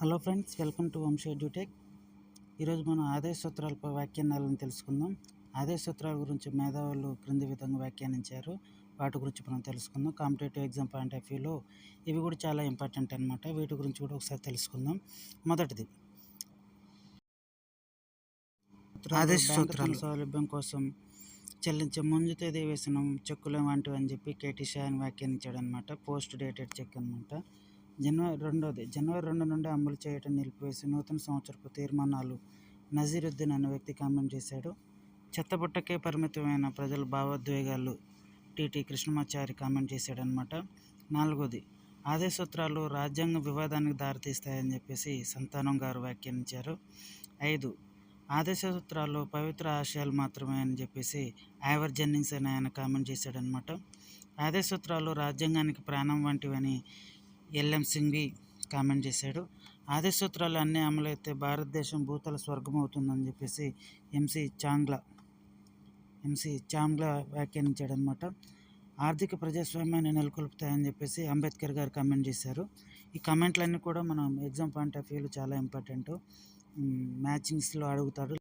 Hello friends, welcome to Vamsi Edutech. ఈరోజు మనం ఆదాయ సూత్రాలపై వ్యాఖ్యానాలను తెలుసుకుందాం. ఆదాయ సూత్రాల గురించి మేధావులు క్రింది విధంగా వ్యాఖ్యానించారు. వాటి గురించి మనం తెలుసుకుందాం. కాంపిటేటివ్ ఎగ్జామ్ పాయింట్ ఆఫ్ వ్యూలో ఇవి కూడా చాలా ఇంపార్టెంట్ అనమాట. వీటి గురించి కూడా ఒకసారి తెలుసుకుందాం. మొదటిది, ఆదాయ సూత్రాలు సౌలభ్యం కోసం చెల్లించే ముందు తేదీ వేసిన చెక్కులు వంటివి అని చెప్పి కేటీ షాయన్ వ్యాఖ్యానించాడు అనమాట. పోస్ట్ డేటెడ్ చెక్ అనమాట. జనవరి 2 నుండి అమలు చేయటం నిలిపివేసి నూతన సంవత్సరపు తీర్మానాలు నజీరుద్దీన్ అనే వ్యక్తి కామెంట్ చేశాడు. చెత్తబుట్టకే పరిమితమైన ప్రజల భావోద్వేగాలు టీటీ కృష్ణమాచారి కామెంట్ చేశాడనమాట. 4వది, ఆదాయ సూత్రాలు రాజ్యాంగ వివాదానికి దారితీస్తాయని చెప్పేసి సంతానం గారు వ్యాఖ్యానించారు. 5, ఆదాయ సూత్రాలు పవిత్ర ఆశయాలు మాత్రమే అని చెప్పేసి ఐవర్ జెన్నింగ్స్ అని ఆయన కామెంట్ చేశాడనమాట. ఆదాయ సూత్రాలు రాజ్యాంగానికి ప్రాణం వంటివని ఎల్ఎం సింఘ్వి కామెంట్ చేశాడు. ఆదాయ సూత్రాలు అన్నీ అమలైతే భారతదేశం భూతల స్వర్గం అవుతుందని చెప్పేసి ఎంసీ చాంగ్లా వ్యాఖ్యానించాడనమాట. ఆర్థిక ప్రజాస్వామ్యాన్ని నెలకొల్పుతాయని చెప్పేసి అంబేద్కర్ గారు కామెంట్ చేశారు. ఈ కామెంట్లన్నీ కూడా మనం ఎగ్జామ్ పాయింట్ ఆఫ్ వ్యూలో చాలా ఇంపార్టెంట్. మ్యాచింగ్స్లో అడుగుతాడు.